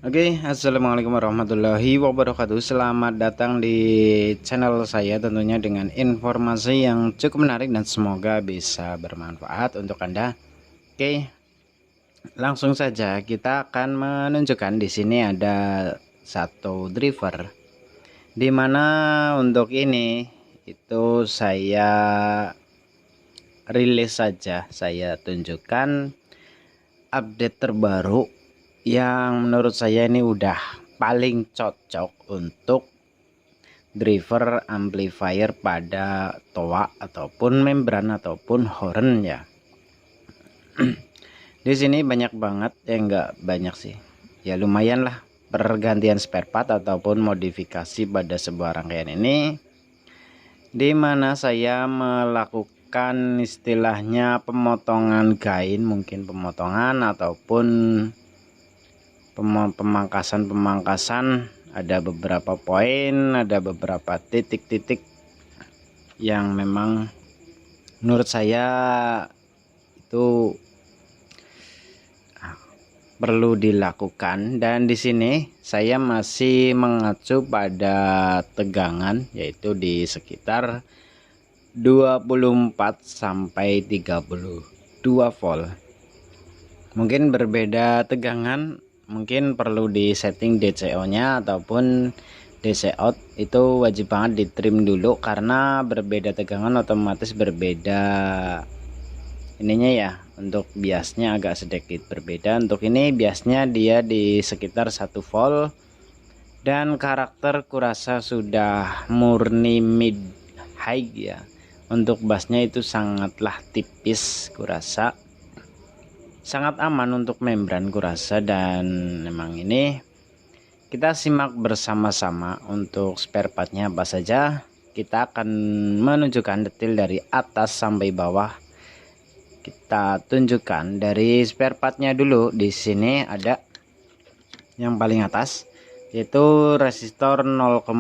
Oke, assalamualaikum warahmatullahi wabarakatuh. Selamat datang di channel saya, tentunya dengan informasi yang cukup menarik dan semoga bisa bermanfaat untuk Anda. Oke, langsung saja kita akan menunjukkan di sini ada satu driver, dimana untuk ini itu saya rilis saja, saya tunjukkan update terbaru yang menurut saya ini udah paling cocok untuk driver amplifier pada toa ataupun membran ataupun horn ya. Di sini banyak banget ya, enggak banyak sih ya, lumayan lah pergantian spare part ataupun modifikasi pada sebuah rangkaian ini, dimana saya melakukan istilahnya pemotongan gain, mungkin pemotongan ataupun pemangkasan. Ada beberapa poin, ada beberapa titik-titik yang memang menurut saya itu perlu dilakukan, dan di sini saya masih mengacu pada tegangan yaitu di sekitar 24 sampai 32 volt. Mungkin berbeda tegangan, mungkin perlu di setting DCO nya ataupun DC out, itu wajib banget di trim dulu karena berbeda tegangan otomatis berbeda ininya ya. Untuk biasnya agak sedikit berbeda. Untuk ini biasnya dia di sekitar 1 volt, dan karakter kurasa sudah murni mid high ya. Untuk bassnya itu sangatlah tipis, kurasa sangat aman untuk membran kurasa. Dan memang ini kita simak bersama-sama untuk spare partnya apa saja. Kita akan menunjukkan detail dari atas sampai bawah. Kita tunjukkan dari spare partnya dulu. Di sini ada yang paling atas yaitu resistor 0,22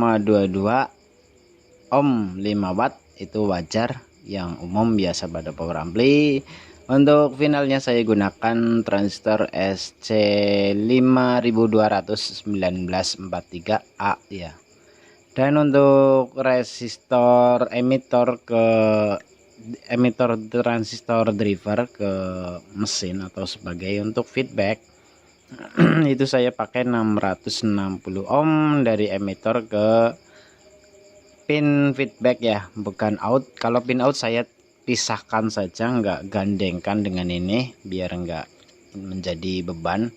ohm 5 watt, itu wajar yang umum biasa pada power ampli. Untuk finalnya saya gunakan transistor SC521943A ya. Dan untuk resistor emitor transistor driver ke mesin atau sebagai untuk feedback itu saya pakai 660 ohm dari emitor ke pin feedback ya, bukan out. Kalau pin out saya pisahkan saja, enggak gandengkan dengan ini biar enggak menjadi beban.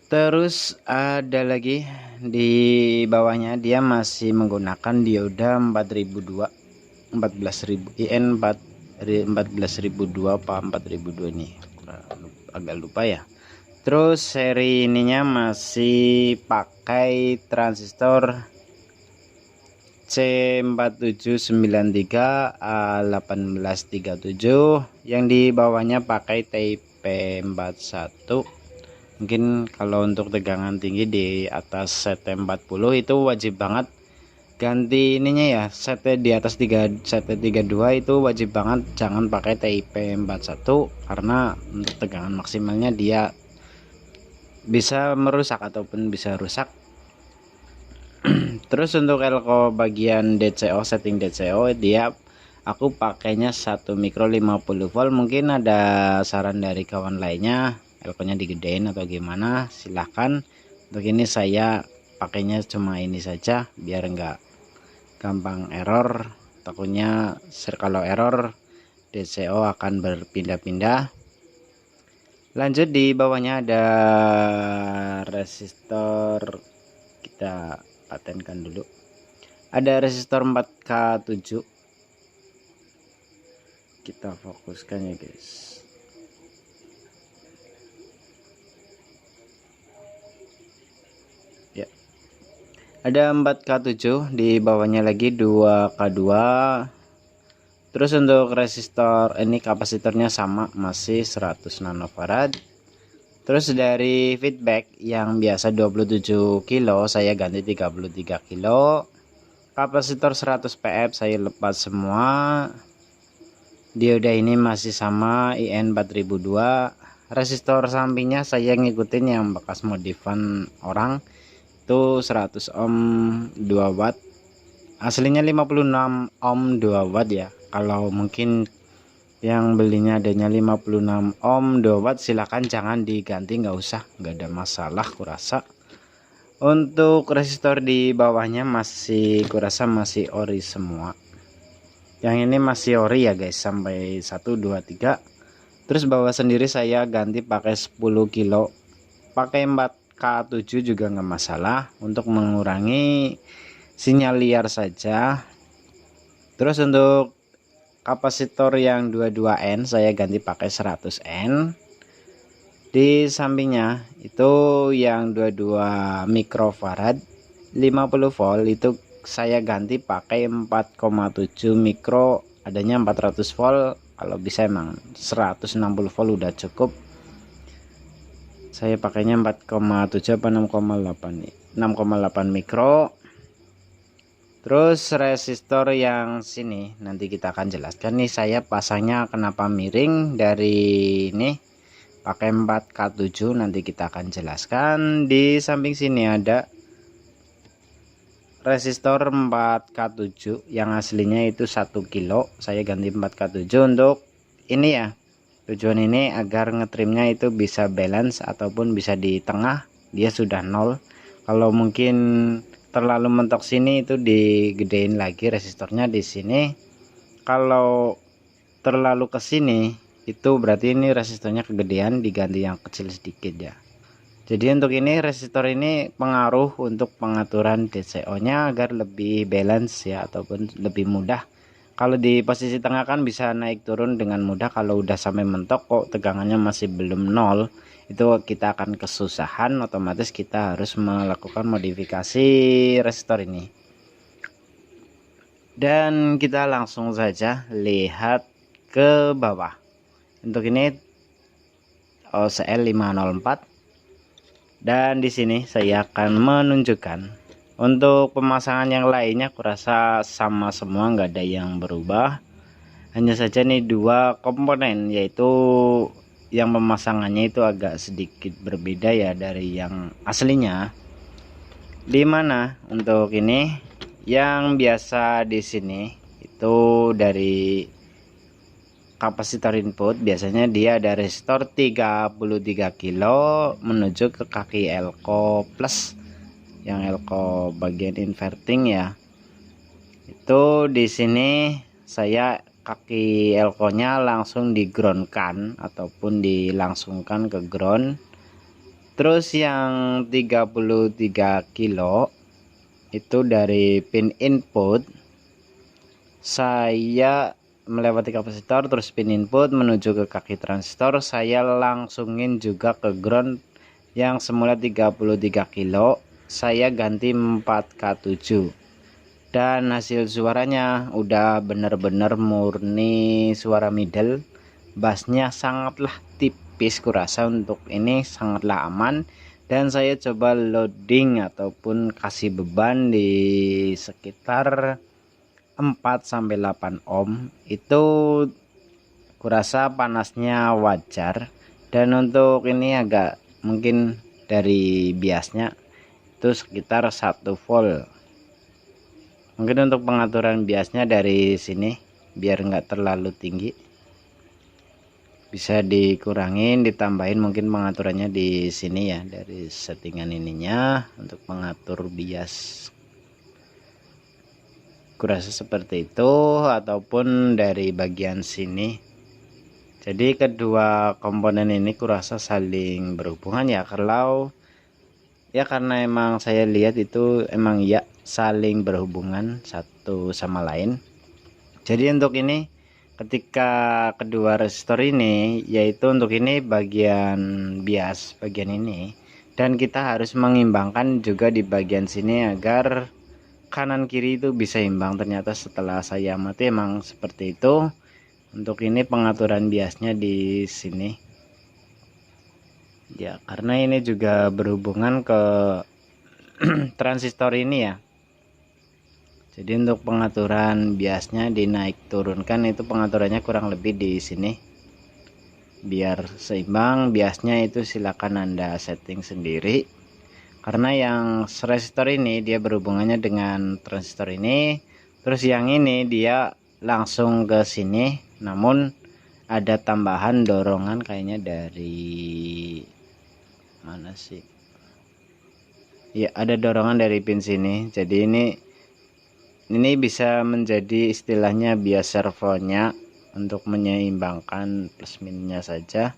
Terus ada lagi di bawahnya, dia masih menggunakan dioda 14.000 IN 14.002 apa 4.002 nih, agak lupa ya. Terus seri ininya masih pakai transistor C4793 A1837, yang di bawahnya pakai TP41. Mungkin kalau untuk tegangan tinggi di atas CT40 itu wajib banget ganti ininya ya, CT di atas CT32 itu wajib banget jangan pakai TP41 karena untuk tegangan maksimalnya dia bisa merusak ataupun bisa rusak. Terus untuk elko bagian DCO, setting DCO dia aku pakainya 1 mikro 50 volt. Mungkin ada saran dari kawan lainnya elko nya digedein atau gimana, silahkan. Untuk ini saya pakainya cuma ini saja biar enggak gampang error. Takutnya kalau error DCO akan berpindah-pindah. Lanjut, di bawahnya ada resistor, kita patenkan dulu. Ada resistor 4K7, kita fokuskan ya guys. Ya, ada 4K7, di bawahnya lagi 2K2. Terus untuk resistor ini kapasitornya sama, masih 100 nanofarad. Terus dari feedback yang biasa 27 kilo saya ganti 33 kilo. Kapasitor 100 pf saya lepas semua. Dioda ini masih sama IN 4002. resistor sampingnya saya ngikutin yang bekas modifan orang, itu 100 ohm 2 watt, aslinya 56 ohm 2 watt ya. Kalau mungkin yang belinya adanya 56 ohm 2 watt silahkan jangan diganti, nggak usah, nggak ada masalah kurasa. Untuk resistor di bawahnya masih kurasa masih ori semua. Yang ini masih ori ya guys, sampai 1 2 3. Terus bawah sendiri saya ganti pakai 10 kilo, pakai 4K7 juga nggak masalah untuk mengurangi sinyal liar saja. Terus untuk kapasitor yang 22N saya ganti pakai 100N. Di sampingnya itu yang 22 mikrofarad 50 volt itu saya ganti pakai 4,7 mikro, adanya 400 volt. Kalau bisa emang 160 volt udah cukup. Saya pakainya 4,7 apa 6,8 nih, 6,8 mikro. Terus resistor yang sini nanti kita akan jelaskan nih, saya pasangnya kenapa miring dari ini pakai 4K7, nanti kita akan jelaskan. Di samping sini ada resistor 4K7 yang aslinya itu 1 kilo, saya ganti 4K7 untuk ini ya. Tujuan ini agar ngetrimnya itu bisa balance ataupun bisa di tengah, dia sudah 0. Kalau mungkin terlalu mentok sini itu digedein lagi resistornya di sini. Kalau terlalu ke sini itu berarti ini resistornya kegedean, diganti yang kecil sedikit ya. Jadi untuk ini resistor ini pengaruh untuk pengaturan DCO nya agar lebih balance ya, ataupun lebih mudah. Kalau di posisi tengah kan bisa naik turun dengan mudah, kalau udah sampai mentok kok tegangannya masih belum 0, itu kita akan kesusahan, otomatis kita harus melakukan modifikasi resistor ini. Dan kita langsung saja lihat ke bawah. Untuk ini OCL 504, dan di sini saya akan menunjukkan untuk pemasangan yang lainnya kurasa sama semua, nggak ada yang berubah. Hanya saja nih dua komponen, yaitu yang pemasangannya itu agak sedikit berbeda ya dari yang aslinya. Dimana untuk ini yang biasa di sini itu dari kapasitor input, biasanya dia ada resistor 33 kilo menuju ke kaki elko plus, yang elko bagian inverting ya. Itu di sini saya kaki elko nya langsung di ground kan ataupun dilangsungkan ke ground. Terus yang 33 kilo itu dari pin input saya melewati kapasitor, terus pin input menuju ke kaki transistor, saya langsungin juga ke ground. Yang semula 33 kilo saya ganti 4K7, dan hasil suaranya udah bener-bener murni suara middle. Bassnya sangatlah tipis, kurasa untuk ini sangatlah aman. Dan saya coba loading ataupun kasih beban di sekitar 4-8 ohm, itu kurasa panasnya wajar. Dan untuk ini agak mungkin dari biasnya itu sekitar 1 volt. Mungkin untuk pengaturan biasnya dari sini biar nggak terlalu tinggi bisa dikurangin, ditambahin mungkin pengaturannya di sini ya, dari settingan ininya untuk mengatur bias. Kurasa seperti itu, ataupun dari bagian sini. Jadi kedua komponen ini kurasa saling berhubungan ya. Kalau ya karena emang saya lihat itu emang ya saling berhubungan satu sama lain. Jadi untuk ini ketika kedua resistor ini, yaitu untuk ini bagian bias bagian ini, dan kita harus mengimbangkan juga di bagian sini agar kanan kiri itu bisa imbang. Ternyata setelah saya amati emang seperti itu. Untuk ini pengaturan biasnya di sini ya, karena ini juga berhubungan ke transistor ini ya. Jadi untuk pengaturan biasnya dinaik turunkan itu pengaturannya kurang lebih di sini. biar seimbang. Biasnya itu silakan Anda setting sendiri, karena yang resistor ini dia berhubungannya dengan transistor ini, terus yang ini dia langsung ke sini, namun ada tambahan dorongan kayaknya dari mana sih ya, ada dorongan dari pin sini. Jadi ini bisa menjadi istilahnya bias servonya untuk menyeimbangkan plus minusnya saja,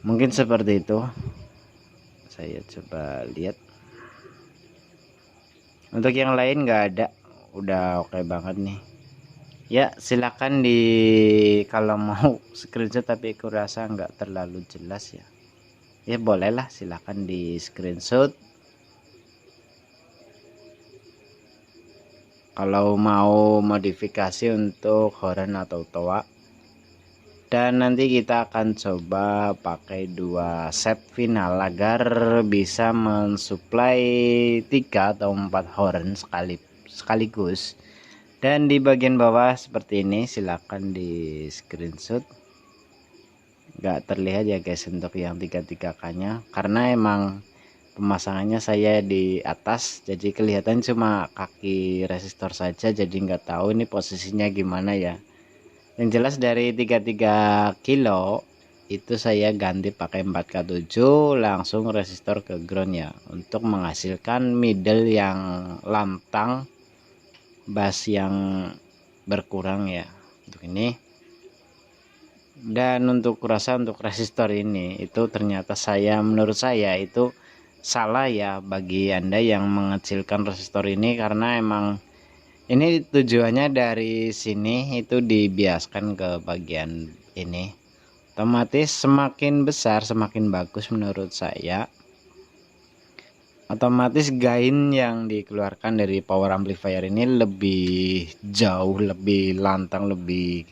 mungkin seperti itu. Saya coba lihat, untuk yang lain nggak ada, udah oke banget nih ya. Silakan kalau mau screenshot, tapi aku rasa nggak terlalu jelas ya bolehlah, silakan di screenshot. Kalau mau modifikasi untuk horn atau toa, dan nanti kita akan coba pakai 2 set final agar bisa mensuplai 3 atau 4 horn sekaligus. Dan di bagian bawah seperti ini, silakan di screenshot. Nggak terlihat ya guys untuk yang 33K nya, karena emang pemasangannya saya di atas, jadi kelihatan cuma kaki resistor saja, jadi nggak tahu ini posisinya gimana ya. Yang jelas dari 33 kilo itu saya ganti pakai 4K7 langsung resistor ke ground ya, untuk menghasilkan middle yang lantang, bass yang berkurang ya untuk ini. Dan untuk kurasa untuk resistor ini itu ternyata menurut saya itu salah ya bagi Anda yang mengecilkan resistor ini, karena emang ini tujuannya dari sini itu dibiaskan ke bagian ini, otomatis semakin besar semakin bagus menurut saya. Otomatis gain yang dikeluarkan dari power amplifier ini lebih jauh, lebih lantang, lebih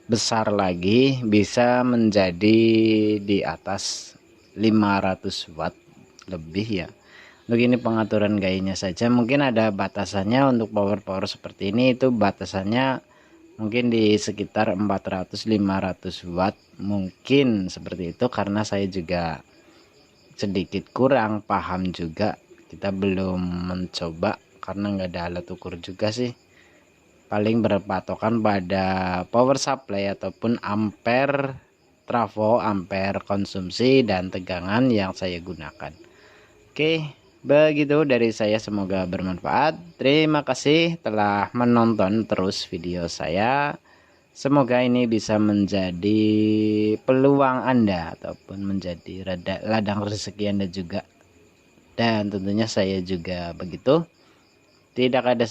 besar lagi, bisa menjadi di atas 500 watt lebih ya. Untuk ini pengaturan gainnya saja, mungkin ada batasannya. Untuk power seperti ini itu batasannya mungkin di sekitar 400-500 watt, mungkin seperti itu, karena saya juga sedikit kurang paham juga, kita belum mencoba karena nggak ada alat ukur juga sih. Paling berpatokan pada power supply ataupun ampere trafo, ampere konsumsi, dan tegangan yang saya gunakan. Oke, begitu dari saya, semoga bermanfaat. Terima kasih telah menonton terus video saya. Semoga ini bisa menjadi peluang Anda ataupun menjadi ladang rezeki Anda juga. Dan tentunya saya juga begitu. Tidak ada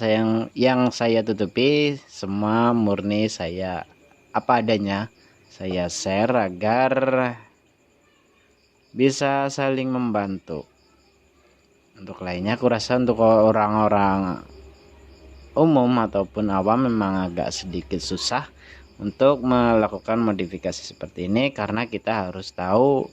yang saya tutupi, semua murni saya apa adanya. Saya share agar bisa saling membantu. Untuk lainnya aku rasa untuk orang-orang umum ataupun awam memang agak sedikit susah untuk melakukan modifikasi seperti ini, karena kita harus tahu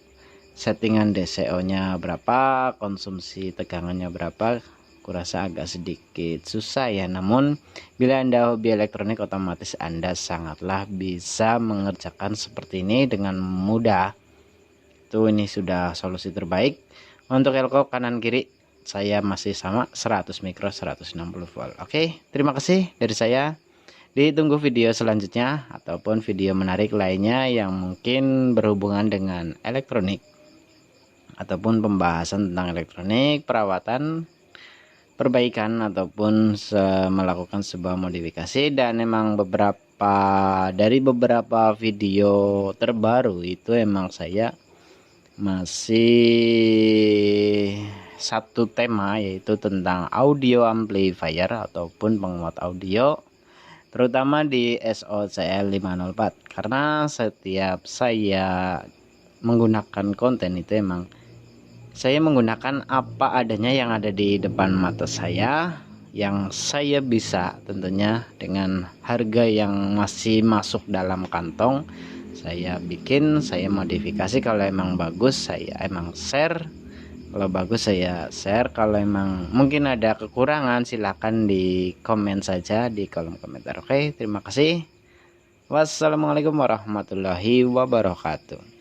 settingan DCO nya berapa, konsumsi tegangannya berapa. Kurasa agak sedikit susah ya, namun bila Anda hobi elektronik otomatis Anda sangatlah bisa mengerjakan seperti ini dengan mudah. Ini sudah solusi terbaik. Untuk elko kanan kiri saya masih sama 100 mikro 160 volt. Oke, terima kasih dari saya. Ditunggu video selanjutnya ataupun video menarik lainnya yang mungkin berhubungan dengan elektronik ataupun pembahasan tentang elektronik, perawatan, perbaikan, ataupun melakukan sebuah modifikasi. Dan emang dari beberapa video terbaru itu emang saya masih satu tema, yaitu tentang audio amplifier ataupun penguat audio, terutama di SOCL 504. Karena setiap saya menggunakan konten itu emang saya menggunakan apa adanya yang ada di depan mata saya, yang saya bisa tentunya dengan harga yang masih masuk dalam kantong. Saya bikin, saya modifikasi. Kalau emang bagus saya emang share, kalau bagus saya share. Kalau emang mungkin ada kekurangan silahkan di komen saja di kolom komentar. Oke, terima kasih. Wassalamualaikum warahmatullahi wabarakatuh.